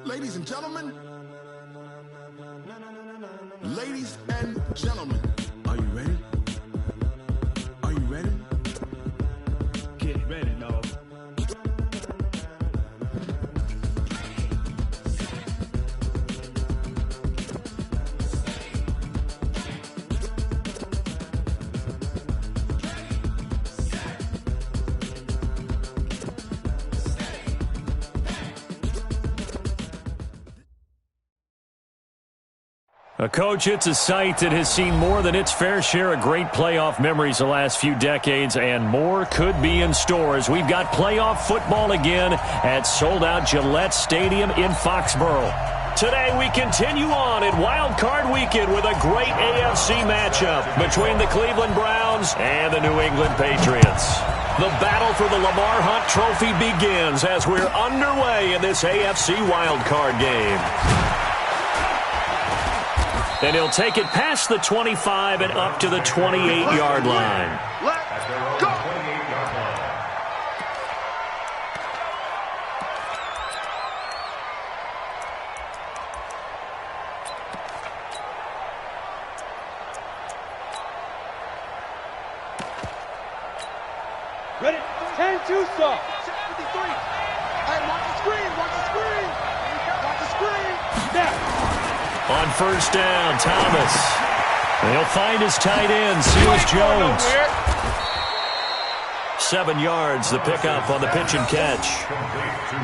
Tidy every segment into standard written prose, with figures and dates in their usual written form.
Ladies and gentlemen. Ladies and gentlemen. Are you ready? Are you ready? Get ready, dog. Coach, it's a site that has seen more than its fair share of great playoff memories the last few decades, and more could be in store as we've got playoff football again at sold-out Gillette Stadium in Foxborough. Today we continue on in Wild Card Weekend with a great AFC matchup between the Cleveland Browns and the New England Patriots. The battle for the Lamar Hunt Trophy begins as we're underway in this AFC Wild Card game. And he'll take it past the 25 and up to the 28-yard line. Let's go! Ready? 10-2 stop. 53. Hey, watch the screen. Watch the screen. Watch the screen. Now. On first down, Thomas. And he'll find his tight end, Seals Jones. 7 yards, the pickup on the pitch and catch.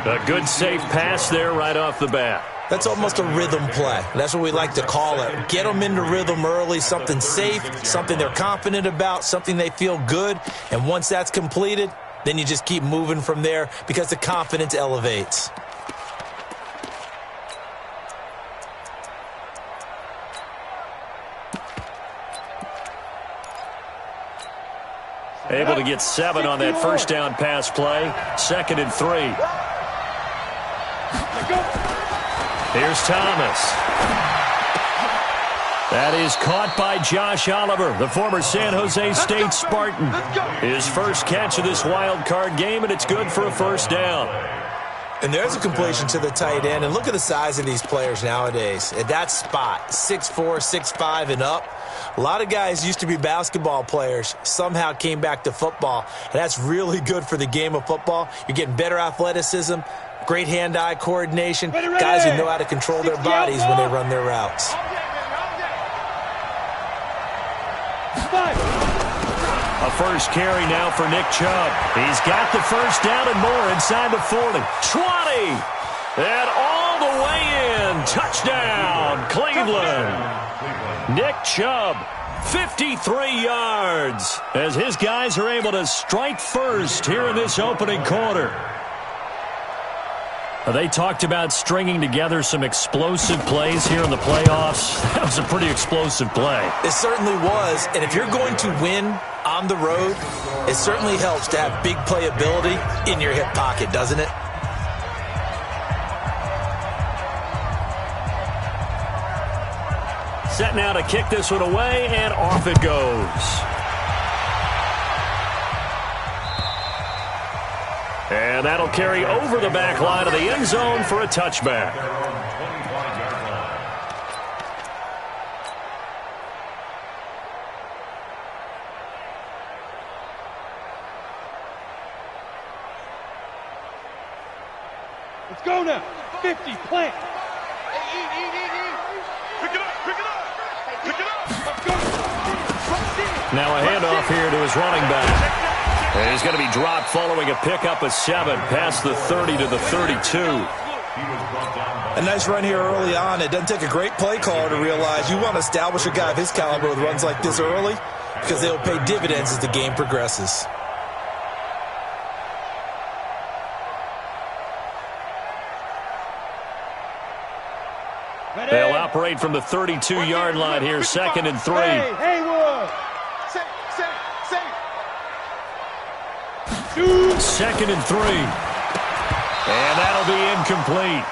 A good, safe pass there right off the bat. That's almost a rhythm play. That's what we like to call it. Get them into rhythm early, something safe, something they're confident about, something they feel good. And once that's completed, then you just keep moving from there because the confidence elevates. Able to get 7 on that first down pass play. 2nd and 3. Here's Thomas. That is caught by Josh Oliver, the former San Jose State Spartan. His first catch of this wild card game, and it's good for a first down. And there's a completion to the tight end. And look at the size of these players nowadays. At that spot, 6'4", 6'5", and up. A lot of guys used to be basketball players, somehow came back to football, and that's really good for the game of football. You're getting better athleticism, great hand-eye coordination, guys who know how to control their bodies when they run their routes. A first carry now for Nick Chubb. He's got the first down and more inside the 40. 20! And all the way in. Touchdown, Cleveland. Nick Chubb, 53 yards, as his guys are able to strike first here in this opening quarter. They talked about stringing together some explosive plays here in the playoffs. That was a pretty explosive play. It certainly was, and if you're going to win on the road, it certainly helps to have big playability in your hip pocket, doesn't it? Set now to kick this one away, and off it goes. And that'll carry over the back line of the end zone for a touchback. Let's go now. 50, plant. Now a handoff here to his running back. And he's going to be dropped following a pickup of 7 past the 30 to the 32. A nice run here early on. It doesn't take a great play caller to realize you want to establish a guy of his caliber with runs like this early because they'll pay dividends as the game progresses. They'll operate from the 32-yard line here, 2nd and 3. Hey, Haywood. 2nd and 3. And that'll be incomplete.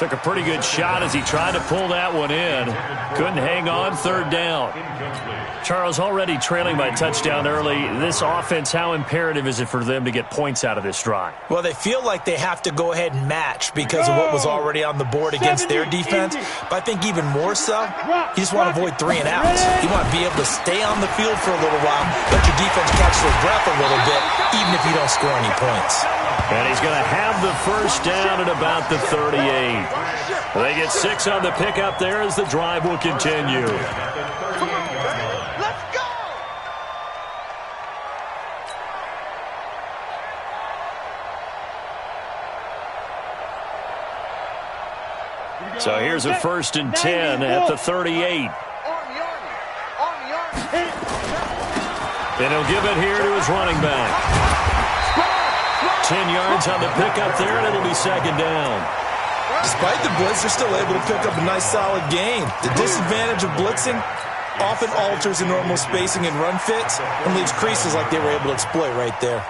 Took a pretty good shot as he tried to pull that one in. Couldn't hang on, third down. Charles, already trailing by touchdown early. This offense, how imperative is it for them to get points out of this drive? Well, they feel like they have to go ahead and match because of what was already on the board against their defense. But I think even more so, you just want to avoid 3 and outs. You want to be able to stay on the field for a little while, let your defense catch their breath a little bit, even if you don't score any points. And he's going to have the first down at about the 38. They get 6 on the pickup there as the drive will continue. Let's go! So here's a 1st and 10 at the 38. And he'll give it here to his running back. 10 yards on the pickup there, and it'll be 2nd down. Despite the blitz, they're still able to pick up a nice solid gain. The disadvantage of blitzing often alters the normal spacing and run fits and leaves creases like they were able to exploit right there.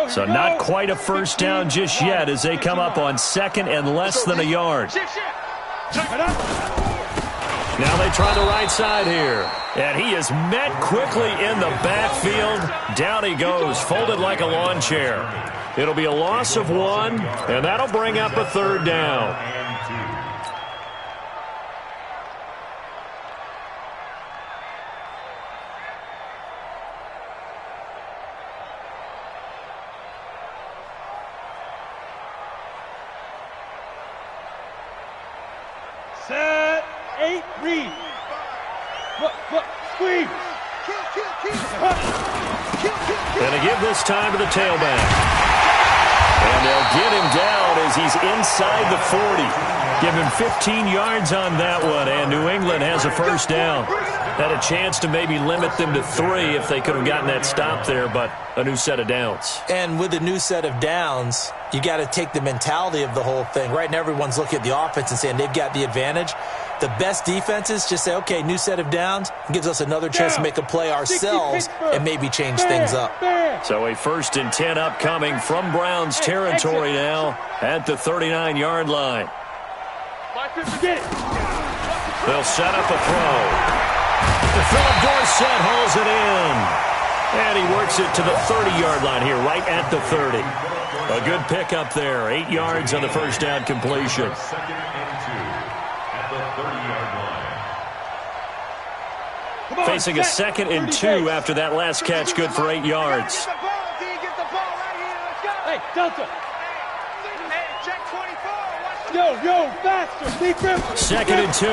So not quite a first down just yet as they come up on 2nd and less than a yard. Now they try the right side here. And he is met quickly in the backfield. Down he goes, folded like a lawn chair. It'll be a loss of 1, and that'll bring up a 3rd down. Set, 8, read. Look, squeeze. And they give this time to the tailback. And they'll get him down as he's inside the 40. Give him 15 yards on that one, and New England has a first down. Had a chance to maybe limit them to 3 if they could have gotten that stop there, but a new set of downs. And with a new set of downs, you got to take the mentality of the whole thing. Right now, everyone's looking at the offense and saying they've got the advantage. The best defenses just say, okay, new set of downs, gives us another chance to make a play ourselves and maybe change things up. So a 1st and 10 upcoming from Browns territory now at the 39-yard line. They'll set up a throw. Philip Dorsett hauls it in. And he works it to the 30-yard line here, right at the 30. A good pickup there. 8 yards on the first down completion. Facing a 2nd and 2 after that last catch, good for 8 yards. Hey, Delta. Yo, faster. 2nd and 2.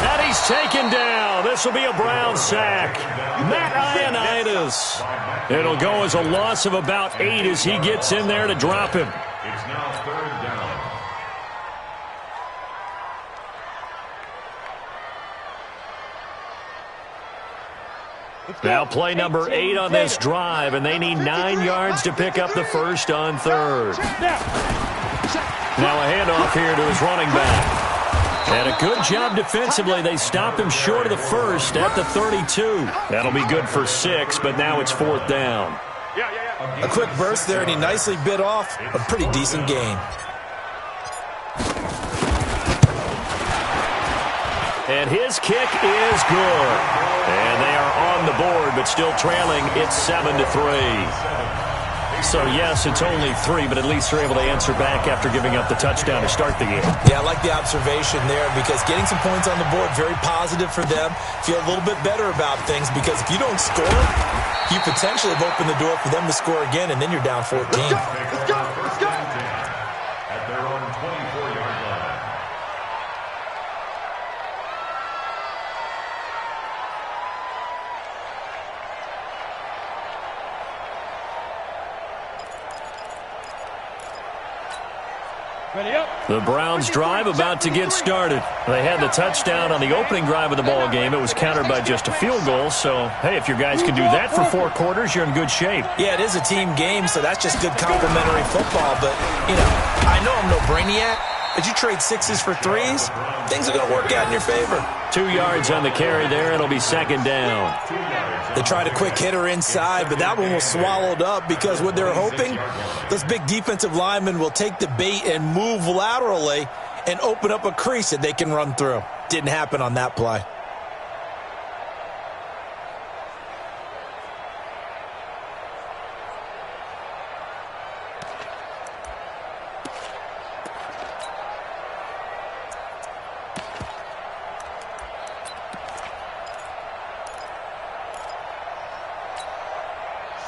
And he's taken down. This will be a Brown sack. Matt Ioannidis. It'll go as a loss of about 8 as he gets in there to drop him. It's now 3rd down. Now play number 8 on this drive, and they need 9 yards to pick up the first on 3rd. Now a handoff here to his running back. And a good job defensively. They stop him short of the first at the 32. That'll be good for 6, but now it's 4th down. A quick burst there, and he nicely bit off a pretty decent gain. And his kick is good. And they are on the board, but still trailing. It's 7-3. So, yes, it's only 3, but at least they're able to answer back after giving up the touchdown to start the game. Yeah, I like the observation there because getting some points on the board, very positive for them. Feel a little bit better about things because if you don't score, you potentially have opened the door for them to score again, and then you're down 14. Let's go. At their own 24-yard line. Ready up. The Browns drive about to get started. They had the touchdown on the opening drive of the ball game. It was countered by just a field goal. So, hey, if your guys can do that for 4 quarters, you're in good shape. Yeah, it is a team game, so that's just good complimentary football. But, you know, I know I'm no brainiac, as you trade 6s for 3s, things are going to work out in your favor. 2 yards on the carry there. It'll be second down. They tried a quick hitter inside, but that one was swallowed up because what they're hoping, those big defensive linemen will take the bait and move laterally and open up a crease that they can run through. Didn't happen on that play.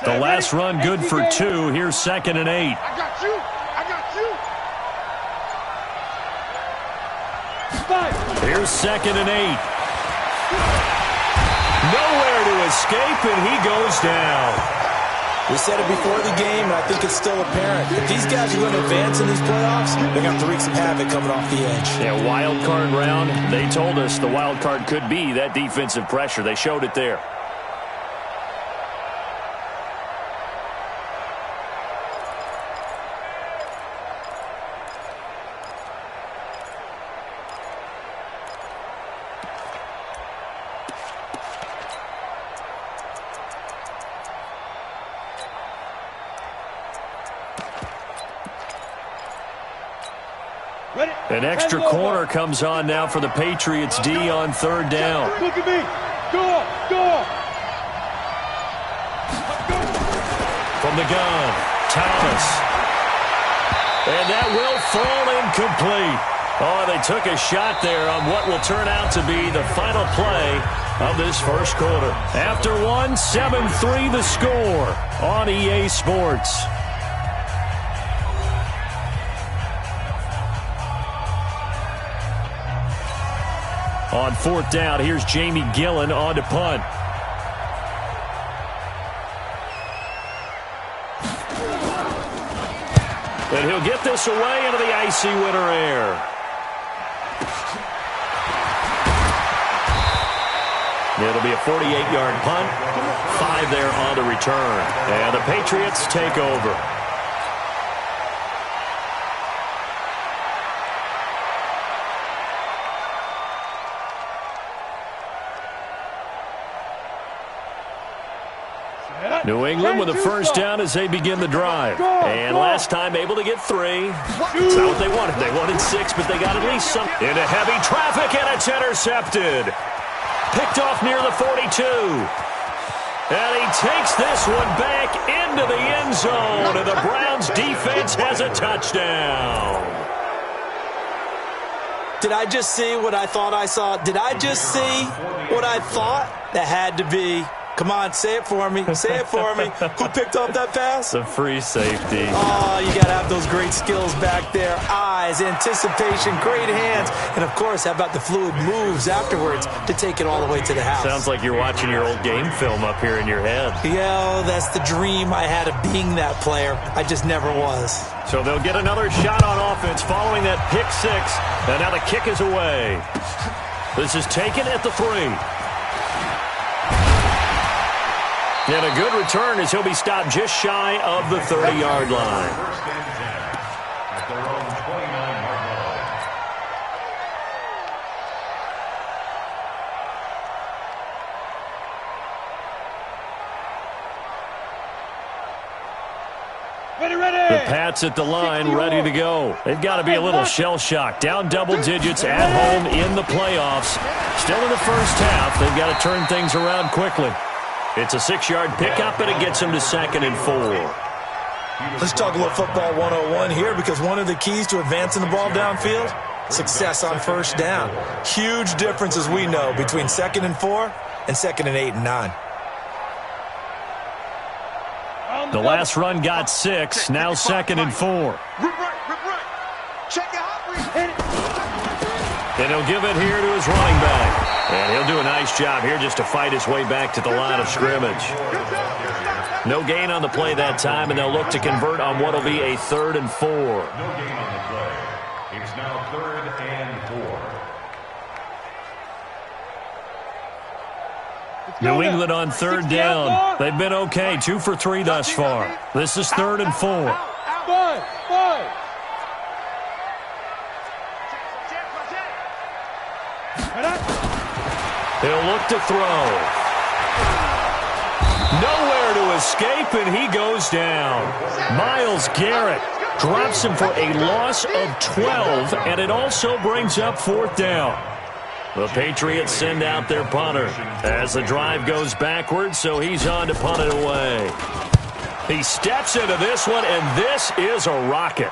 The last run good for 2. Here's 2nd and 8. I got you. I got you. Five. Here's 2nd and 8. Nowhere to escape, and he goes down. We said it before the game, and I think it's still apparent. If these guys are going to advance in these playoffs, they're going to have to wreak some havoc coming off the edge. Yeah, wild card round. They told us the wild card could be that defensive pressure. They showed it there. An extra corner comes on now for the Patriots D on 3rd down. Look at me. Go. From the gun, Thomas. And that will fall incomplete. Oh, they took a shot there on what will turn out to be the final play of this first quarter. After one, 7-3 the score on EA Sports. On 4th down, here's Jamie Gillen on to punt. And he'll get this away into the icy winter air. It'll be a 48-yard punt. 5 there on the return. And the Patriots take over. New England with a first down as they begin the drive. And last time able to get 3. That's not what they wanted. They wanted 6, but they got at least some. Into heavy traffic, and it's intercepted. Picked off near the 42. And he takes this one back into the end zone, and the Browns defense has a touchdown. Did I just see what I thought I saw? Did I just see what I thought? That had to be. Come on, say it for me. Say it for me. Who picked up that pass? The free safety. Oh, you got to have those great skills back there. Eyes, anticipation, great hands. And, of course, how about the fluid moves afterwards to take it all the way to the house? Sounds like you're watching your old game film up here in your head. Yeah, that's the dream I had of being that player. I just never was. So they'll get another shot on offense following that pick 6. And now the kick is away. This is taken at the 3. And a good return as he'll be stopped just shy of the 30-yard line. First and 10 at their own 29-yard line. Ready. The Pats at the line, ready to go. They've got to be a little shell-shocked. Down double digits at home in the playoffs. Still in the first half. They've got to turn things around quickly. It's a 6-yard pickup, and it gets him to 2nd and 4. Let's talk a little football 101 here, because one of the keys to advancing the ball downfield, success on first down. Huge difference, as we know, between 2nd and 4 and 2nd and 8 and 9. The last run got 6, now 2nd and 4. Rip right. Check it out. And he'll give it here to his running back. And he'll do a nice job here just to fight his way back to the line of scrimmage. No gain on the play that time, and they'll look to convert on what will be a 3rd and 4. No gain on the play. It's now 3rd and 4. New England on 3rd down. They've been okay, 2 for 3 thus far. This is 3rd and 4. Five. He'll look to throw. Nowhere to escape, and he goes down. Myles Garrett drops him for a loss of 12, and it also brings up 4th down. The Patriots send out their punter as the drive goes backwards, so he's on to punt it away. He steps into this one, and this is a rocket.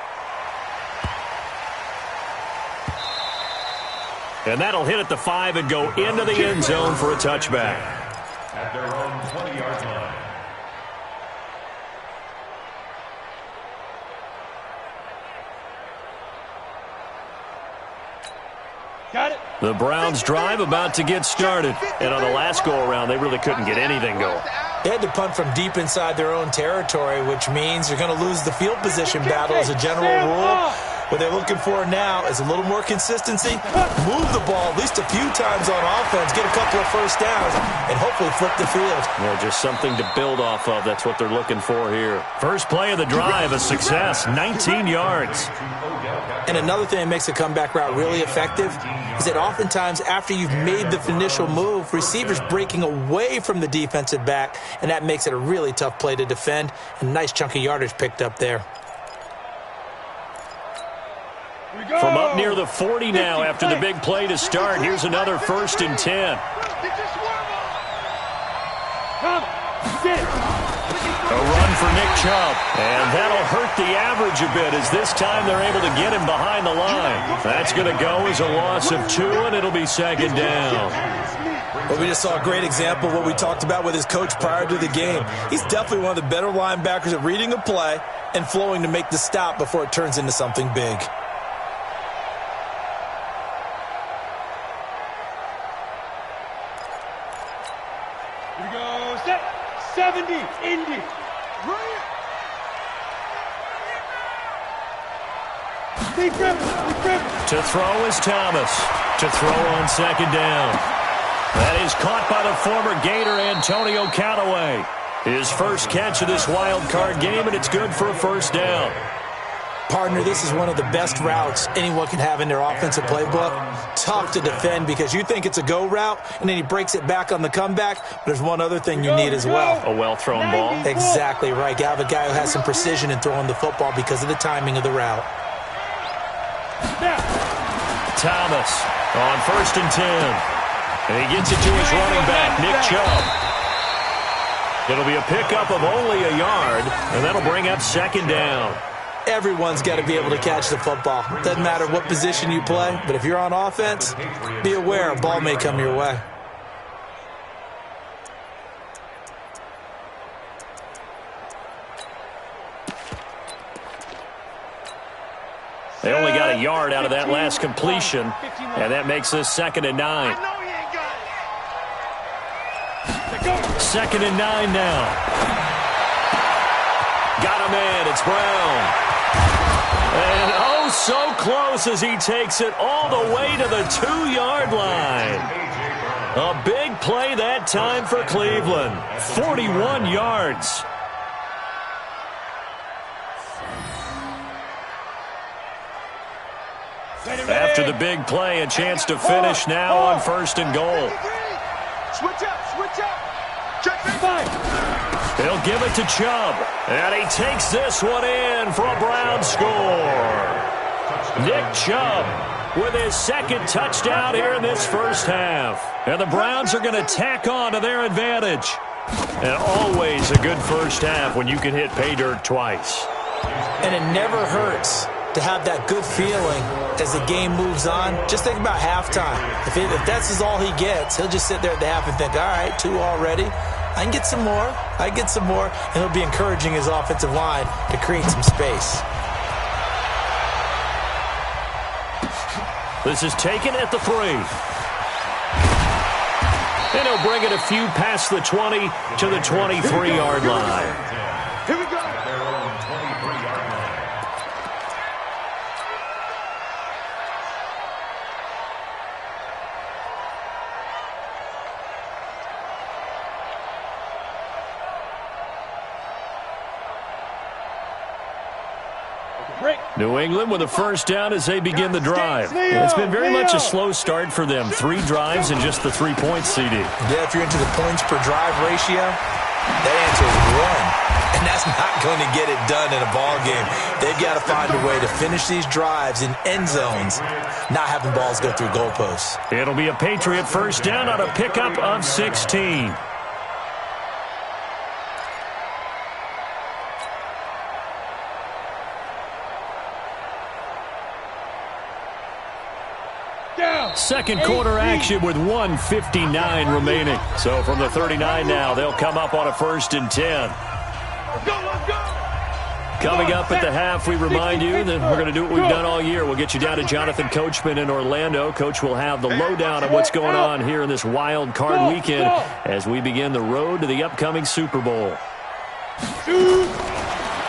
And that'll hit at the 5 and go into the end zone for a touchback. At their own 20-yard line. Got it. The Browns' drive about to get started. And on the last go-around, they really couldn't get anything going. They had to punt from deep inside their own territory, which means you're going to lose the field position battle as a general rule. What they're looking for now is a little more consistency, move the ball at least a few times on offense, get a couple of first downs, and hopefully flip the field. Yeah, just something to build off of. That's what they're looking for here. First play of the drive, a success, 19 yards. And another thing that makes a comeback route really effective is that oftentimes after you've made the initial move, receivers breaking away from the defensive back, and that makes it a really tough play to defend. A nice chunk of yardage picked up there. From up near the 40 now after the big play to start. Here's another 1st and 10. A run for Nick Chubb. And that'll hurt the average a bit as this time they're able to get him behind the line. That's going to go as a loss of 2, and it'll be 2nd down. Well, we just saw a great example of what we talked about with his coach prior to the game. He's definitely one of the better linebackers at reading a play and flowing to make the stop before it turns into something big. Here we go. Set. 70. Indy. To throw is Thomas. To throw on 2nd down. That is caught by the former Gator Antonio Callaway. His first catch of this wild card game, and it's good for a 1st down. Partner, this is one of the best routes anyone can have in their offensive playbook. Tough to defend because you think it's a go route, and then he breaks it back on the comeback. But there's one other thing you need as well. A well-thrown ball. Exactly right. You have a guy who has some precision in throwing the football because of the timing of the route. Thomas on 1st and 10. And he gets it to his running back, Nick Chubb. It'll be a pickup of only a yard, and that'll bring up 2nd down. Everyone's got to be able to catch the football. Doesn't matter what position you play, but if you're on offense, be aware a ball may come your way. They only got a yard out of that last completion, and that makes this 2nd and 9. 2nd and 9 now. Got a man. It's Brown. And oh, so close as he takes it all the way to the 2-yard line. A big play that time for Cleveland. 41 yards. After the big play, a chance to finish now on 1st and goal. Switch up. They'll give it to Chubb, and he takes this one in for a Brown score. Nick Chubb with his 2nd touchdown here in this first half. And the Browns are going to tack on to their advantage. And always a good first half when you can hit pay dirt twice. And it never hurts to have that good feeling as the game moves on. Just think about halftime. If that's all he gets, he'll just sit there at the half and think, all right, 2 already. I can get some more. And he'll be encouraging his offensive line to create some space. This is taken at the 3. And he'll bring it a few past the 20 to the 23-yard line. Here we go. New England with a first down as they begin the drive. It's been very much a slow start for them. 3 drives and just the 3 points, CD. Yeah, if you're into the points per drive ratio, that answer is 1. And that's not going to get it done in a ball game. They've got to find a way to finish these drives in end zones, not having balls go through goalposts. It'll be a Patriot first down on a pickup of 16. Second quarter action with 1:59 remaining. So from the 39 now, they'll come up on a 1st and 10. Coming up at the half, we remind you that we're going to do what we've done all year. We'll get you down to Jonathan Coachman in Orlando. Coach will have the lowdown on what's going on here in this wild card weekend as we begin the road to the upcoming Super Bowl.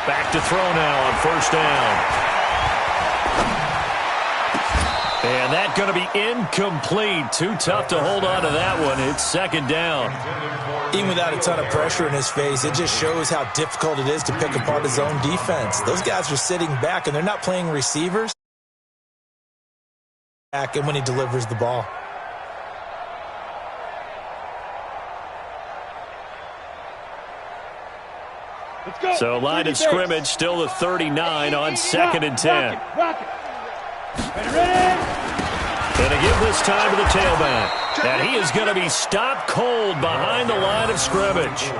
Back to throw now on 1st down. And that's going to be incomplete. Too tough to hold on to that one. It's 2nd down. Even without a ton of pressure in his face, it just shows how difficult it is to pick apart his own defense. Those guys are sitting back, and they're not playing receivers. Back and when he delivers the ball. So line of scrimmage, still the 39 on 2nd and 10. Going to give this time to the tailback. And he is going to be stopped cold behind the line of scrimmage.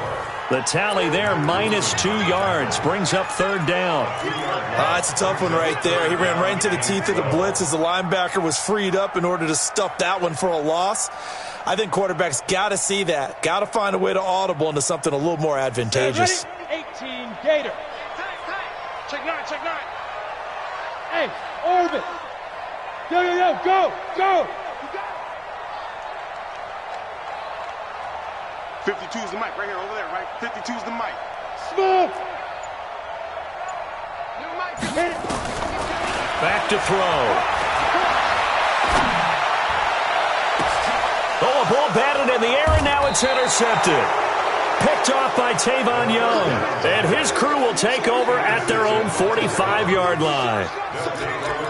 The tally there, -2 yards, brings up 3rd down. It's a tough one right there. He ran right into the teeth of the blitz as the linebacker was freed up in order to stuff that one for a loss. I think quarterbacks got to see that. Got to find a way to audible into something a little more advantageous. 18 Gator. Check 9, check 9. Hey, orbit. Yo, go. 52 is the mic right here, over there, right? 52 is the mic. Smooth. Back to throw. Oh, a ball batted in the air, and now it's intercepted. Picked off by Tavon Young. And his crew will take over at their own 45-yard line.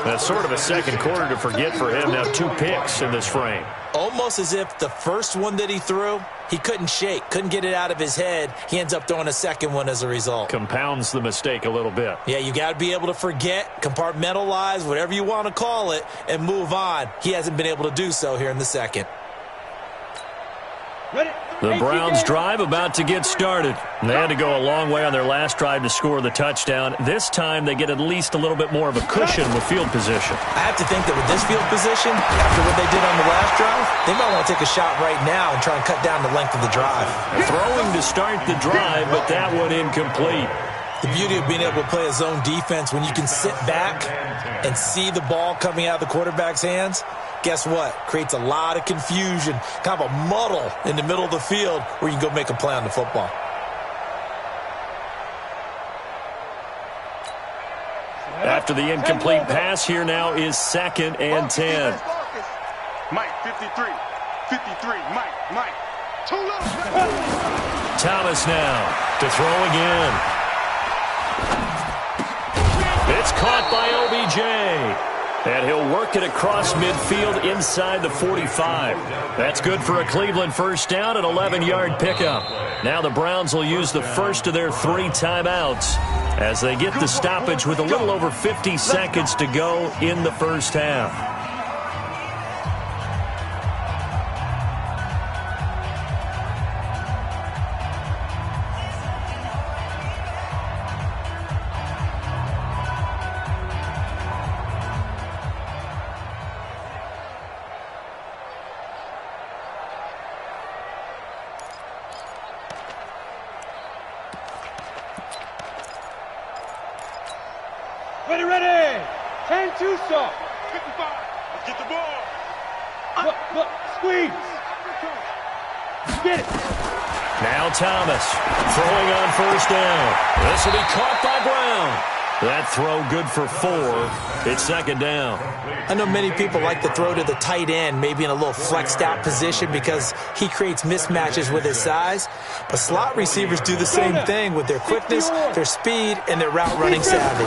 That's sort of a second quarter to forget for him. Now 2 picks in this frame. Almost as if the first one that he threw, he couldn't shake, couldn't get it out of his head. He ends up throwing a second one as a result. Compounds the mistake a little bit. Yeah, you got to be able to forget, compartmentalize, whatever you want to call it, and move on. He hasn't been able to do so here in the second. The Browns drive about to get started. They had to go a long way on their last drive to score the touchdown. This time they get at least a little bit more of a cushion with field position. I have to think that with this field position, after what they did on the last drive, they might want to take a shot right now and try and cut down the length of the drive. Throwing to start the drive, but that one incomplete. The beauty of being able to play a zone defense when you can sit back and see the ball coming out of the quarterback's hands, guess what? Creates a lot of confusion, kind of a muddle in the middle of the field where you can go make a play on the football. After the incomplete pass, here now is 2nd and 10. Mike, 53, Mike. Thomas now to throw again. It's caught by OBJ. And he'll work it across midfield inside the 45. That's good for a Cleveland first down, an 11-yard pickup. Now the Browns will use the first of their 3 timeouts as they get the stoppage with a little over 50 seconds to go in the first half. Ready. 10 Tucson. 55. Let's get the ball. Look, squeeze. Get it. Now Thomas throwing on first down. This will be caught by Brown. That throw good for 4. It's second down. I know many people like to throw to the tight end, maybe in a little flexed out position because he creates mismatches with his size. But slot receivers do the same thing with their quickness, their speed, and their route running savvy.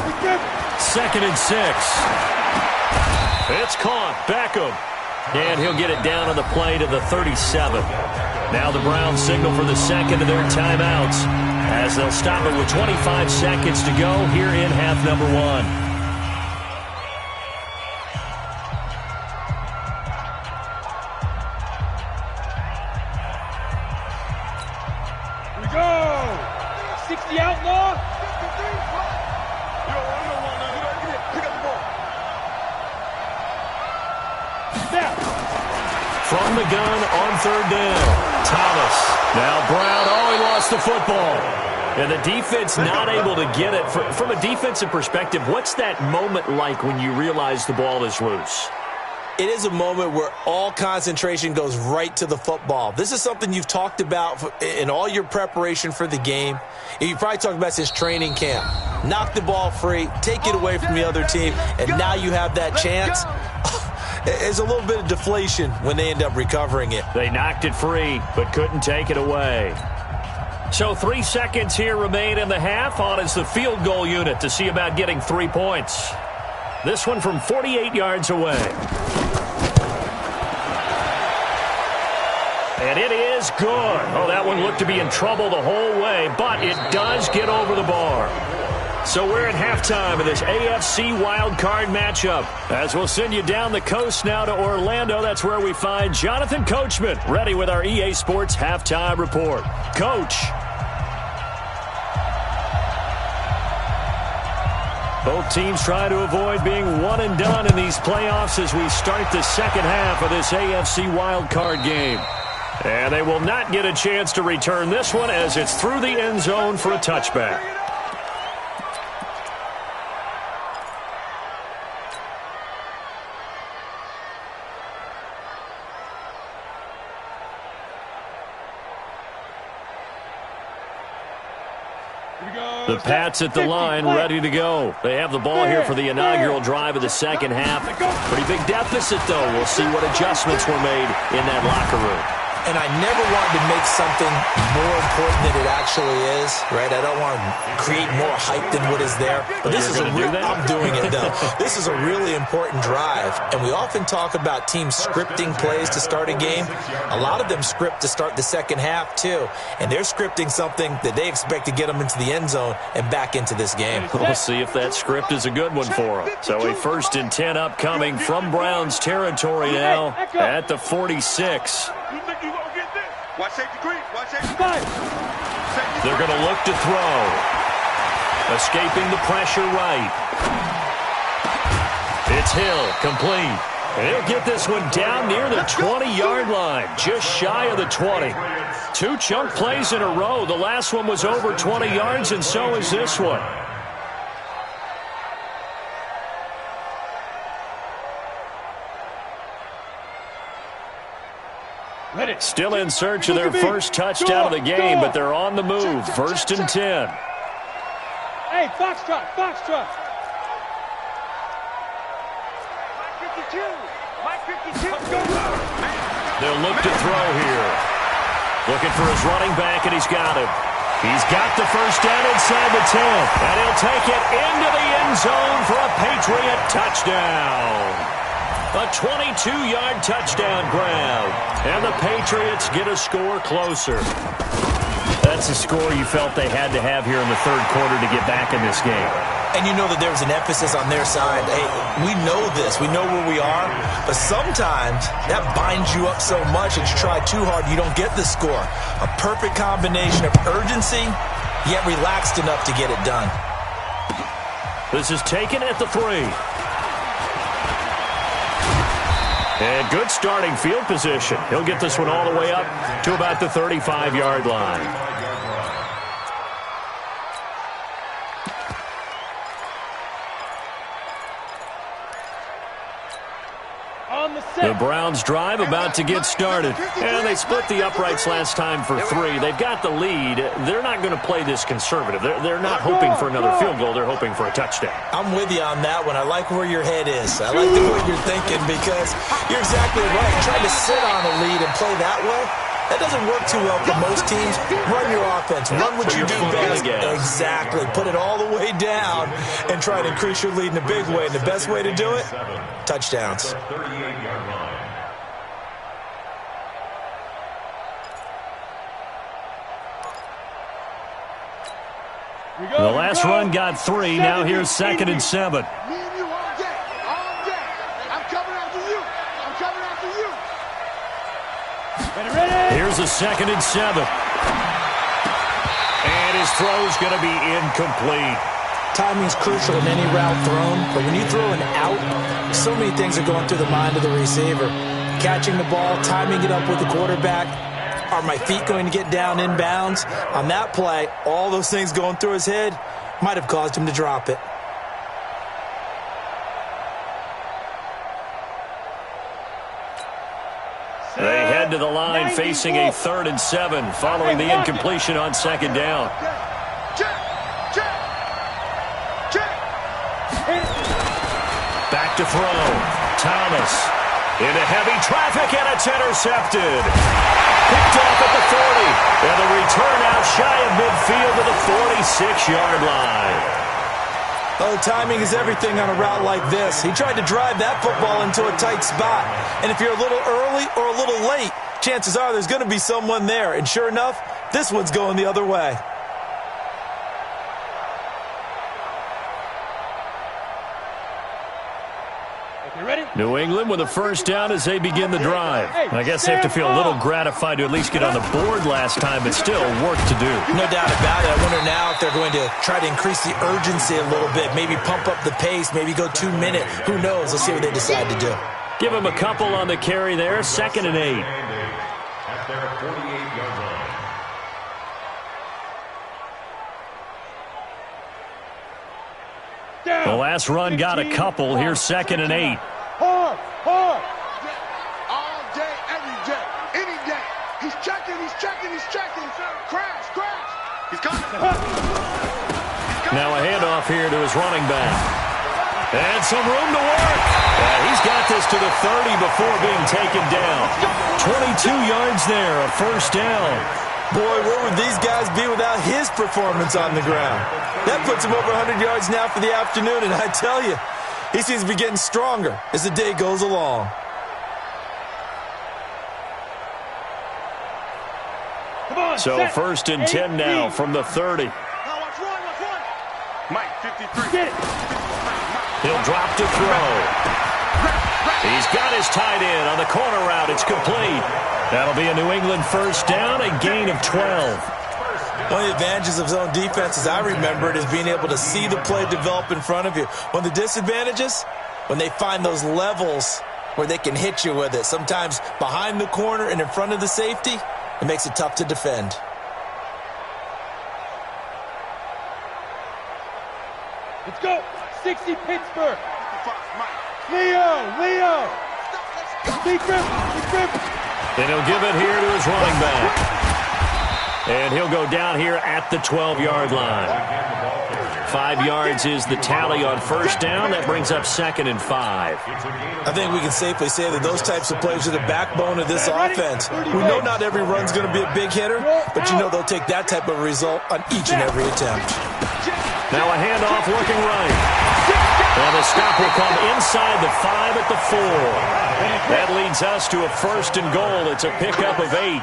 2nd and 6. It's caught. Beckham. And he'll get it down on the play to the 37. Now the Browns signal for the second of their timeouts as they'll stop it with 25 seconds to go here in half number 1. Here we go. 60 outlaw. Pick up the ball. Snap. From the gun on 3rd down. Thomas. Now Brown. Oh, he lost the football. And the defense not able to get it. From a defensive perspective, what's that moment like when you realize the ball is loose? It is a moment where all concentration goes right to the football. This is something you've talked about in all your preparation for the game. And you probably talked about since training camp. Knock the ball free, take it away from the other team, and now you have that chance. It's a little bit of deflation when they end up recovering it. They knocked it free, but couldn't take it away. So 3 seconds here remain in the half. On is the field goal unit to see about getting 3 points. This one from 48 yards away. And it is good. Oh, that one looked to be in trouble the whole way, but it does get over the bar. So we're at halftime of this AFC wildcard matchup. As we'll send you down the coast now to Orlando, that's where we find Jonathan Coachman, ready with our EA Sports halftime report. Coach. Both teams try to avoid being one and done in these playoffs as we start the second half of this AFC wildcard game. And they will not get a chance to return this one as it's through the end zone for a touchback. The Pats at the line, ready to go. They have the ball here for the inaugural drive of the second half. Pretty big deficit, though. We'll see what adjustments were made in that locker room. And I never wanted to make something more important than it actually is, right? I don't want to create more hype than what is there. But this is I'm doing it, though. This is a really important drive. And we often talk about teams scripting plays to start a game. A lot of them script to start the second half, too. And they're scripting something that they expect to get them into the end zone and back into this game. We'll see if that script is a good one for them. So a 1st and 10 upcoming from Browns territory now at the 46. Watch safety creep. Watch safety They're going to look to throw. Escaping the pressure right. It's Hill, complete. And he'll get this one down near the 20-yard line, just shy of the 20. 2 chunk plays in a row. The last one was over 20 yards, and so is this one. Still in search of their first touchdown of the game, but they're on the move. 1st and 10. Hey, Foxtrot. Mike 52. They'll look to throw here. Looking for his running back, and he's got him. He's got the first down inside the 10, and he'll take it into the end zone for a Patriot touchdown. A 22-yard touchdown grab. And the Patriots get a score closer. That's a score you felt they had to have here in the 3rd quarter to get back in this game. And you know that there was an emphasis on their side. Hey, we know this. We know where we are. But sometimes that binds you up so much that you try too hard, you don't get the score. A perfect combination of urgency, yet relaxed enough to get it done. This is taken at the 3. And good starting field position. He'll get this one all the way up to about the 35-yard line. On the The Browns drive about to get started. And they split the uprights last time for 3. They've got the lead. They're not going to play this conservative. They're not hoping for another field goal. They're hoping for a touchdown. I'm with you on that one. I like where your head is. I like the way you're thinking because you're exactly right. Trying to sit on a lead and play that way, that doesn't work too well for most teams. Run your offense. Run what you do best. Exactly. Put it all the way down and try to increase your lead in a big way. And the best way to do it, touchdowns. The last run got 3. Now here's 2nd and 7. Here's a 2nd and 7. And his throw's going to be incomplete. Timing's crucial in any route thrown, but when you throw an out, so many things are going through the mind of the receiver. Catching the ball, timing it up with the quarterback. Are my feet going to get down inbounds? On that play, all those things going through his head might have caused him to drop it. They head to the line facing a 3rd and 7 following the incompletion on 2nd down. Back to throw. Thomas into heavy traffic, and it's intercepted. Picked off at the 40. And the return out shy of midfield to the 46-yard line. Oh, timing is everything on a route like this. He tried to drive that football into a tight spot. And if you're a little early or a little late, chances are there's going to be someone there. And sure enough, this one's going the other way. New England with a first down as they begin the drive. I guess they have to feel a little gratified to at least get on the board last time, but still work to do. No doubt about it. I wonder now if they're going to try to increase the urgency a little bit, maybe pump up the pace, maybe go 2 minute. Who knows? Let's see what they decide to do. Give them a couple on the carry there, 2nd and 8. At their 48-yard line. The last run got a couple. Here's 2nd and 8. Hard. All day, every day, any day. He's checking. Crash. He's coming. Now a handoff here to his running back. And some room to work. He's got this to the 30 before being taken down. 22 yards there, a first down. Boy, where would these guys be without his performance on the ground? That puts him over 100 yards now for the afternoon, and I tell you, he seems to be getting stronger as the day goes along. So 1st and 10 now from the 30. Mike, 53. He'll drop to throw. He's got his tight end on the corner route. It's complete. That'll be a New England first down, a gain of 12. One of the advantages of zone defense, as I remember it, is being able to see the play develop in front of you. One of the disadvantages, when they find those levels where they can hit you with it, sometimes behind the corner and in front of the safety, it makes it tough to defend. Let's go. 60 Pittsburgh. Leo. Big grip. Then he'll give it here to his running back. And he'll go down here at the 12-yard line. 5 yards is the tally on first down. That brings up 2nd and 5. I think we can safely say that those types of plays are the backbone of this offense. We know not every run's going to be a big hitter, but you know they'll take that type of result on each and every attempt. Now a handoff looking right. And the stop will come inside the 5 at the 4. That leads us to a 1st and goal. It's a pickup of 8.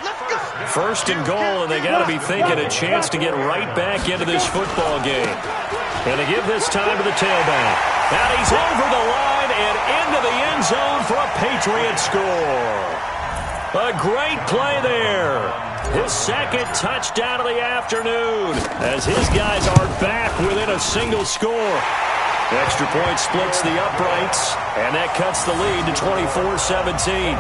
1st and goal, and they got to be thinking a chance to get right back into this football game. And they give this time to the tailback. Now he's over the line and into the end zone for a Patriot score. A great play there. His 2nd touchdown of the afternoon as his guys are back within a single score. Extra point splits the uprights, and that cuts the lead to 24-17.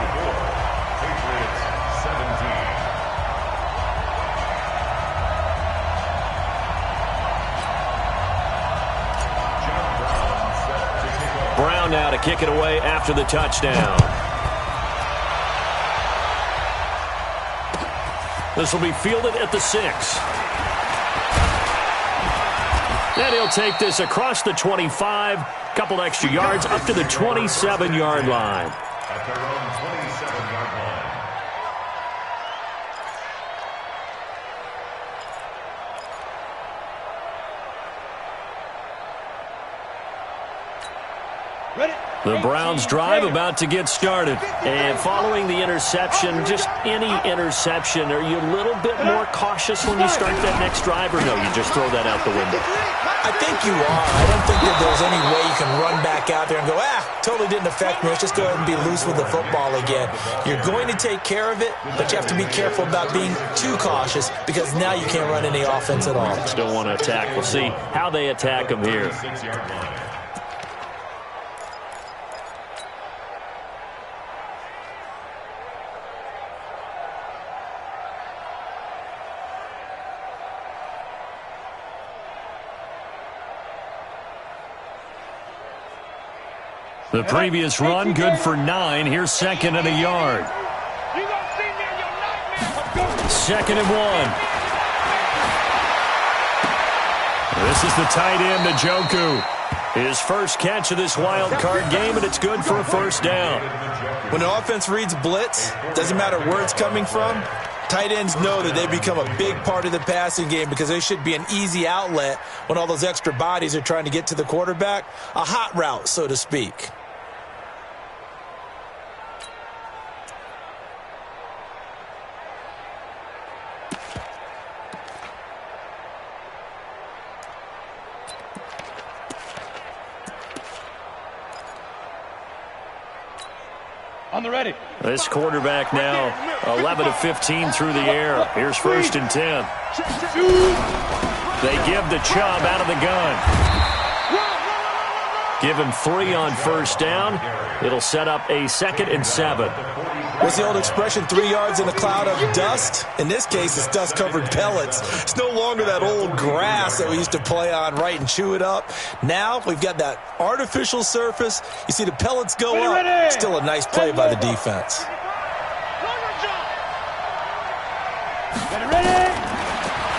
Brown now to kick it away after the touchdown. This will be fielded at the 6. And he'll take this across the 25, couple extra yards up to the 27-yard line. At their own 27-yard line. The Browns drive about to get started. And following the interception, just any interception, are you a little bit more cautious when you start that next drive, or no, you just throw that out the window? I think you are. I don't think that there's any way you can run back out there and go, totally didn't affect me. Let's just go ahead and be loose with the football again. You're going to take care of it, but you have to be careful about being too cautious because now you can't run any offense at all. Still want to attack. We'll see how they attack them here. The previous run, good for 9. Here's 2nd and a yard. 2nd and 1. This is the tight end, Njoku. His first catch of this wild card game, and it's good for a first down. When the offense reads blitz, doesn't matter where it's coming from, tight ends know that they become a big part of the passing game because they should be an easy outlet when all those extra bodies are trying to get to the quarterback. A hot route, so to speak. On the ready. This quarterback now 11 of 15 through the air. Here's 1st and 10. They give the Chubb out of the gun. Give him 3 on first down. It'll set up a 2nd and 7. What's the old expression, 3 yards in a cloud of dust? In this case, it's dust-covered pellets. It's no longer that old grass that we used to play on, right, and chew it up. Now we've got that artificial surface. You see the pellets go up. Still a nice play by the defense.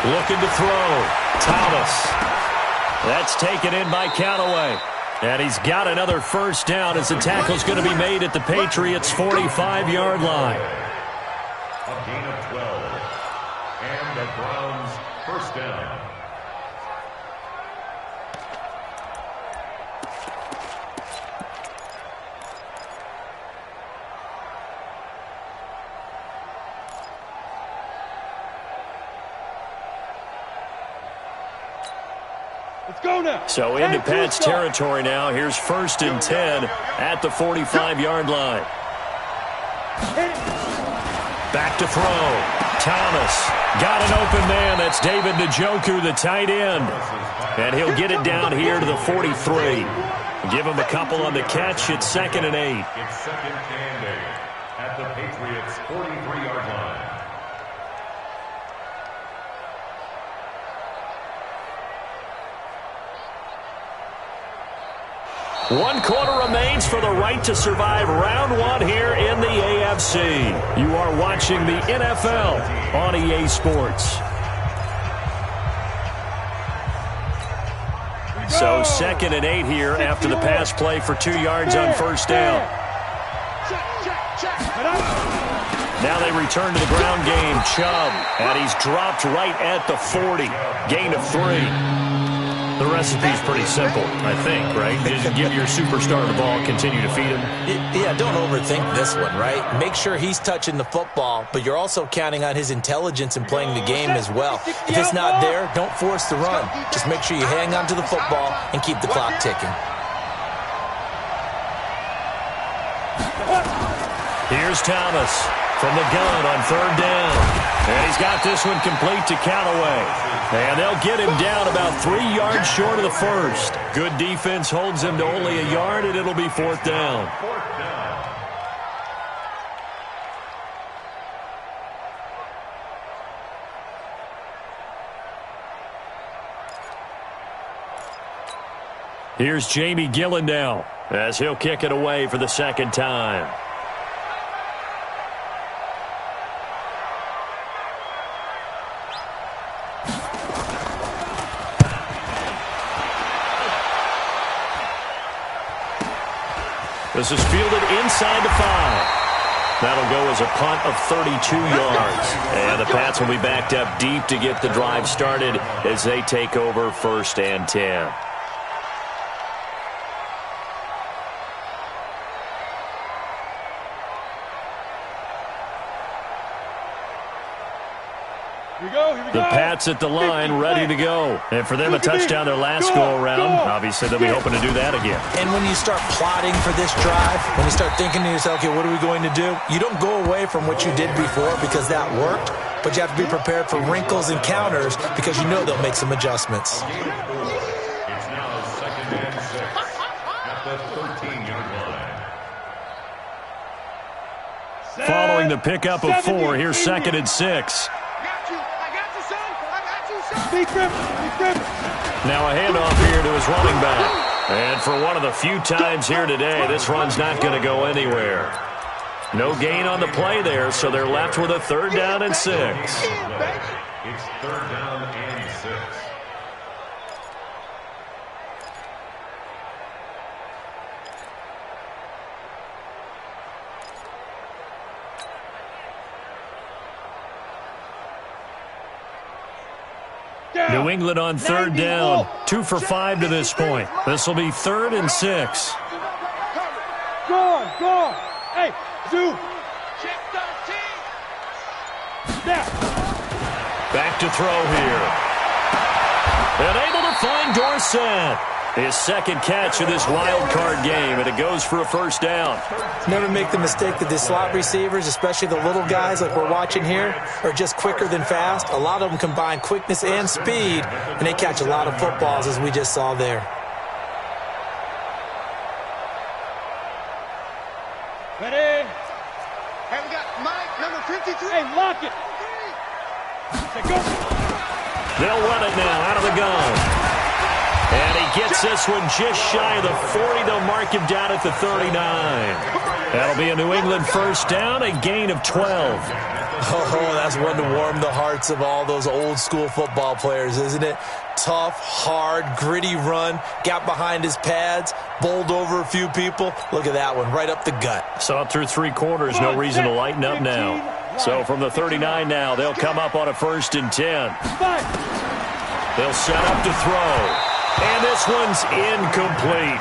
Looking to throw. Thomas. That's taken in by Callaway. And he's got another first down as the tackle's going to be made at the Patriots' 45-yard line. A gain of 12. And the Browns first down. Let's go now. So into Pat's territory now. Here's 1st and 10 at the 45-yard line. Back to throw. Thomas got an open man. That's David Njoku, the tight end. And he'll get it down here to the 43. Give him a couple on the catch. It's 2nd and 8. It's 2nd and 8 at the Patriots' 43-yard line. One quarter remains for the right to survive round 1 here in the AFC. You are watching the NFL on EA Sports. So 2nd and 8 here after the pass play for 2 yards on first down. Now they return to the ground game. Chubb, and he's dropped right at the 40. Gain of 3. The recipe's pretty simple, I think, right? Just give your superstar the ball, continue to feed him. Yeah, don't overthink this one, right? Make sure he's touching the football, but you're also counting on his intelligence in playing the game as well. If it's not there, don't force the run. Just make sure you hang on to the football and keep the clock ticking. Here's Thomas from the gun on 3rd down. And he's got this one complete to Callaway. And they'll get him down about 3 yards short of the first. Good defense holds him to only a yard, and it'll be 4th down. Here's Jamie Gillen now as he'll kick it away for the 2nd time. This is fielded inside the 5. That'll go as a punt of 32 yards. And the Pats will be backed up deep to get the drive started as they take over 1st and 10. The Pats at the line, ready to go. And for them, a touchdown their last go-around. Obviously, they'll be hoping to do that again. And when you start plotting for this drive, when you start thinking to yourself, okay, what are we going to do? You don't go away from what you did before because that worked, but you have to be prepared for wrinkles and counters because you know they'll make some adjustments. It's now 2nd and 6 at the 13-yard line. Following the pickup of 4, here's 2nd and 6. Now a handoff here to his running back. And for one of the few times here today, this run's not going to go anywhere. No gain on the play there, so they're left with a 3rd down and 6. It's 3rd down and 6. New England on 3rd down. 2 for 5 to this point. This will be 3rd and 6. Go on. Hey, Zoo. Check 13. Now. Back to throw here. And able to find Dorsett. His 2nd catch of this wild card game, and it goes for a 1st down. Never make the mistake that the slot receivers, especially the little guys like we're watching here, are just quicker than fast. A lot of them combine quickness and speed, and they catch a lot of footballs, as we just saw there. Ready? Hey, we got Mike, number 53. Hey, lock it. Say go. They'll run it now out of the gun. And he gets this one just shy of the 40. They'll mark him down at the 39. That'll be a New England 1st down, a gain of 12. Oh, that's one to warm the hearts of all those old-school football players, isn't it? Tough, hard, gritty run, got behind his pads, bowled over a few people. Look at that one, right up the gut. Saw it through 3 quarters, no reason to lighten up now. So from the 39 now, they'll come up on a 1st and 10. They'll set up to throw. And this one's incomplete.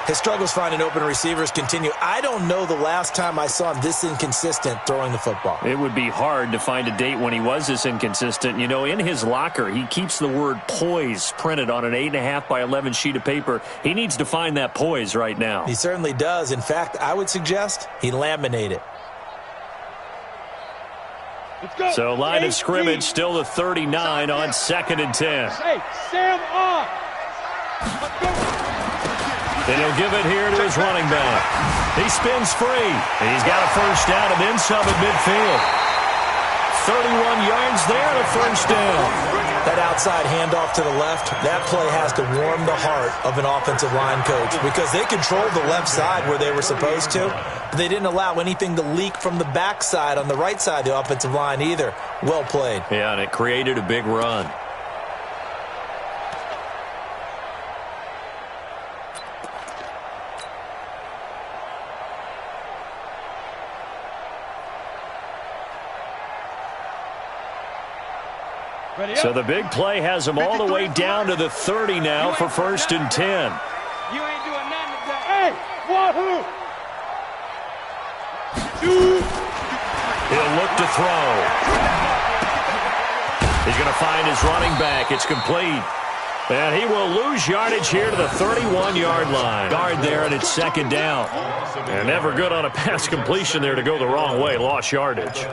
His struggles finding open receivers continue. I don't know the last time I saw him this inconsistent throwing the football. It would be hard to find a date when he was this inconsistent. You know, in his locker, he keeps the word poise printed on an 8.5 by 11 sheet of paper. He needs to find that poise right now. He certainly does. In fact, I would suggest he laminate it. So line of scrimmage still the 39 on 2nd and 10. Hey, Sam off. And he'll give it here to his running back. He spins free. And he's got a 1st down and then some at midfield. 31 yards there and a 1st down. That outside handoff to the left, that play has to warm the heart of an offensive line coach because they controlled the left side where they were supposed to, but they didn't allow anything to leak from the backside on the right side of the offensive line either. Well played. Yeah, and it created a big run. So the big play has them all the way down to the 30 now for 1st and 10. You ain't doing nothing today. Hey, wahoo! He'll look to throw. He's going to find his running back. It's complete. And he will lose yardage here to the 31-yard line. Guard there, and it's 2nd down. And never good on a pass completion there to go the wrong way. Lost yardage.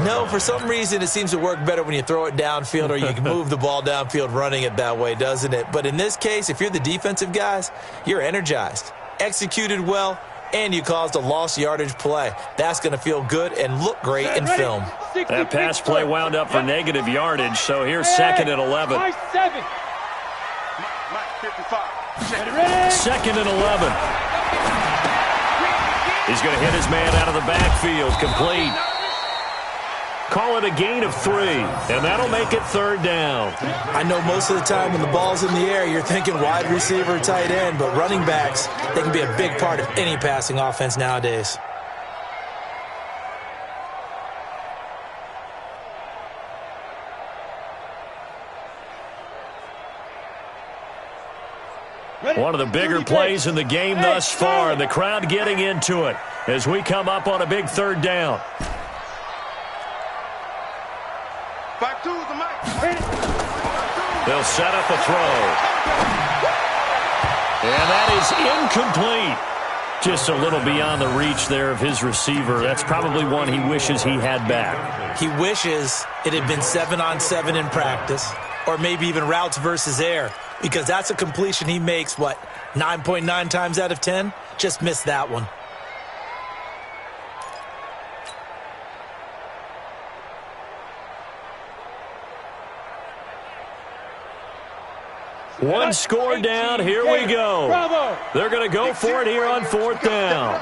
No, for some reason it seems to work better when you throw it downfield or you can move the ball downfield running it that way, doesn't it? But in this case, if you're the defensive guys, you're energized, executed well, and you caused a lost yardage play. That's going to feel good and look great in film. That pass play wound up for negative yardage, so here's 2nd and 11. 2nd and 11. He's going to hit his man out of the backfield, complete. Call it a gain of 3, and that'll make it third down. I know most of the time when the ball's in the air, you're thinking wide receiver, tight end, but running backs, they can be a big part of any passing offense nowadays. One of the bigger plays in the game thus far, and the crowd getting into it as we come up on a big third down. 5-2 the mic. They'll set up a throw. And that is incomplete. Just a little beyond the reach there of his receiver. That's probably one he wishes he had back. He wishes it had been 7-on-7 in practice, or maybe even routes versus air, because that's a completion he makes, 9.9 times out of 10? Just missed that one. One score down. Here we go. They're going to go for it here on fourth down.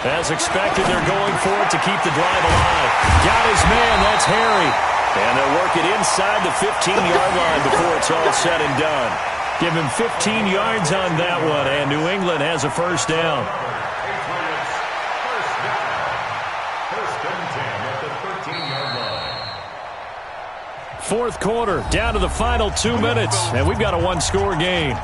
As expected, they're going for it to keep the drive alive. Got his man. That's Harry. And they'll work it inside the 15-yard line before it's all said and done. Give him 15 yards on that one, and New England has a first down. Fourth quarter, down to the final 2 minutes, and we've got a one-score game.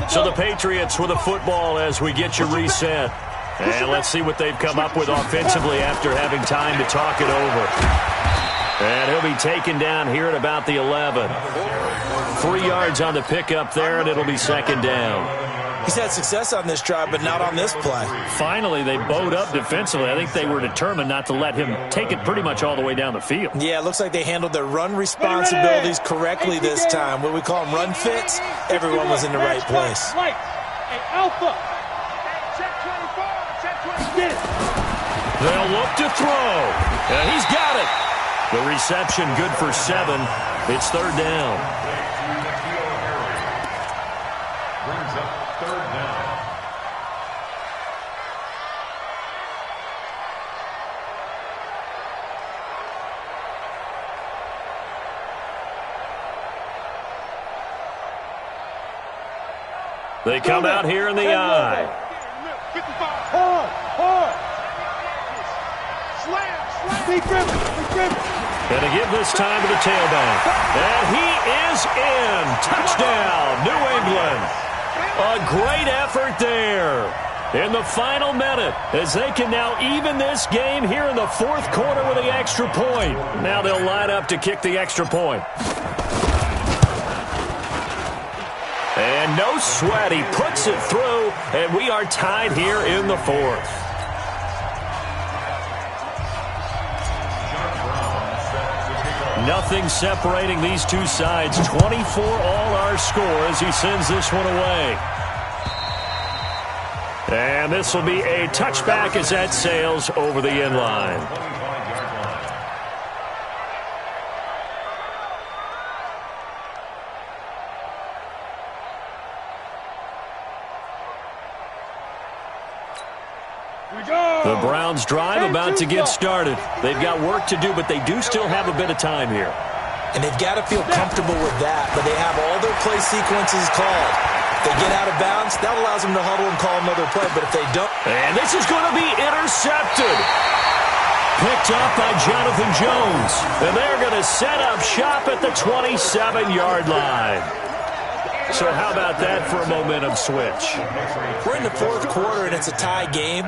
So the Patriots with a football as we get you reset. And let's see what they've come up with offensively after having time to talk it over. And he'll be taken down here at about the 11. 3 yards on the pickup there, and it'll be second down. He's had success on this drive, but not on this play. Finally, they bowed up defensively. I think they were determined not to let him take it pretty much all the way down the field. Yeah, it looks like they handled their run responsibilities correctly this time. What we call them run fits, everyone was in the right place. Alpha. They'll look to throw. And he's got it. The reception good for 7. It's third down. Brings up third down. They come out here in the I. Hard. Slam. And to give this time to the tailback. And he is in. Touchdown, New England. A great effort there in the final minute as they can now even this game here in the fourth quarter with the extra point. Now they'll line up to kick the extra point. And no sweat. He puts it through, and we are tied here in the fourth. Nothing separating these two sides. 24 all our score as he sends this one away. And this will be a touchback as that sails over the end line. The Browns drive about to get started. They've got work to do, but they do still have a bit of time here. And they've got to feel comfortable with that, but they have all their play sequences called. If they get out of bounds, that allows them to huddle and call another play, but if they don't... And this is going to be intercepted. Picked up by Jonathan Jones. And they're going to set up shop at the 27-yard line. So how about that for a momentum switch? We're in the fourth quarter, and it's a tie game.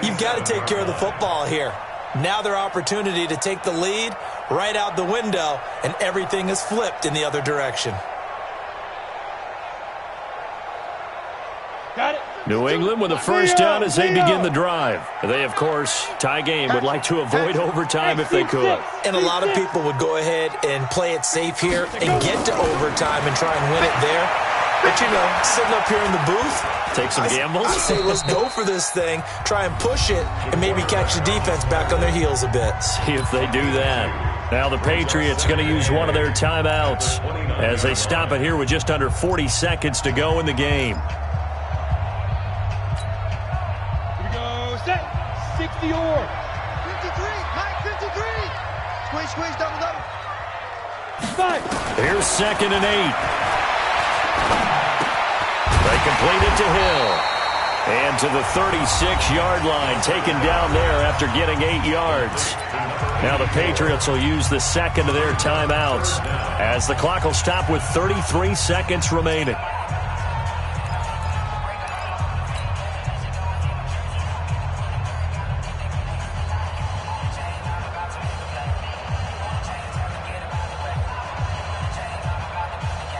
You've got to take care of the football here. Now their opportunity to take the lead right out the window, and everything is flipped in the other direction. Got it. New England with a first down as they begin the drive. They, of course, tie game, would like to avoid overtime if they could. And a lot of people would go ahead and play it safe here and get to overtime and try and win it there. But, sitting up here in the booth, Take some gambles? I say let's go for this thing, try and push it, and maybe catch the defense back on their heels a bit. See if they do that. Now the Patriots going to use one of their timeouts as they stop it here with just under 40 seconds to go in the game. Here we go. Set. 60 or. 53. Mike, 53. Squeeze, double. 5. Here's 2nd and 8. They complete it to Hill. And to the 36-yard line, taken down there after getting 8 yards. Now the Patriots will use the second of their timeouts as the clock will stop with 33 seconds remaining.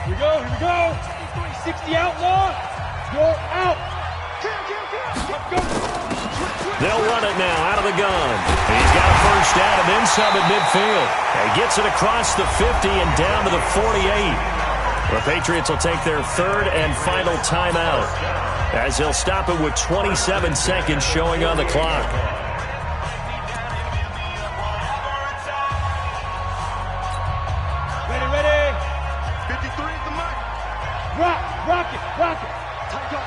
Here we go. 60 outlaw. You're out. They'll run it now out of the gun. He's got a first down and then some at midfield. He gets it across the 50 and down to the 48. The Patriots will take their third and final timeout as they'll stop it with 27 seconds showing on the clock. Ready. 53 is the mark. Rock it. Tight go.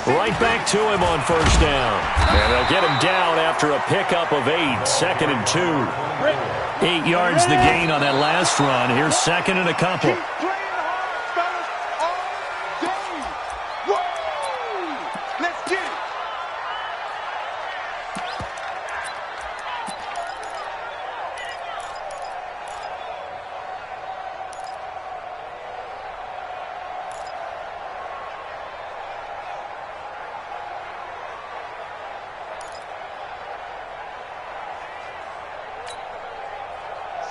Right back to him on first down. And they'll get him down after a pickup of 8, 2nd and 2. 8 yards the gain on that last run. Here's 2nd and a couple. Keep playing hard, fellas, all day. Woo! Let's get it.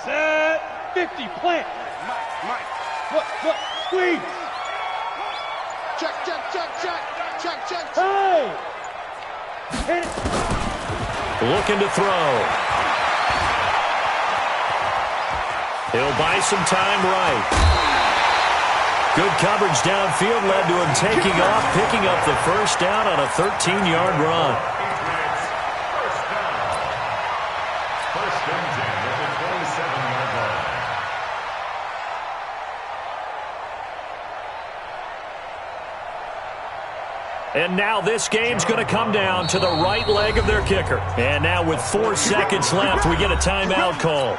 Set. 50. Plant. Mike. Look. Squeeze. Check. Hey. Hit it. Looking to throw. He'll buy some time right. Good coverage downfield led to him taking off, picking up the first down on a 13-yard run. First and 10 at the 27-yard line. And now this game's going to come down to the right leg of their kicker. And now with 4 seconds left, we get a timeout call.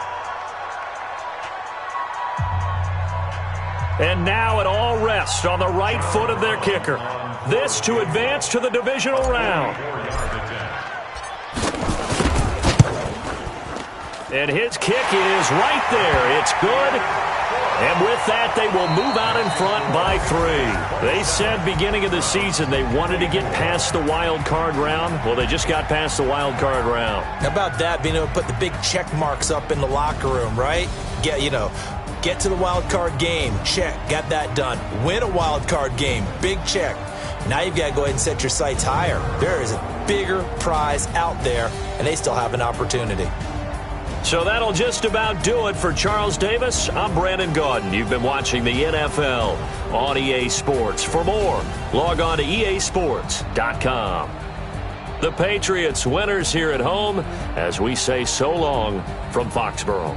And now it all rests on the right foot of their kicker. This to advance to the divisional round. And his kick is right there. It's good. And with that, they will move out in front by 3. They said beginning of the season they wanted to get past the wild card round. Well, they just got past the wild card round. How about that, being able to put the big check marks up in the locker room, right? Get to the wild card game. Check. Got that done. Win a wild card game. Big check. Now you've got to go ahead and set your sights higher. There is a bigger prize out there, and they still have an opportunity. So that'll just about do it for Charles Davis. I'm Brandon Gaudin. You've been watching the NFL on EA Sports. For more, log on to easports.com. The Patriots winners here at home as we say so long from Foxborough.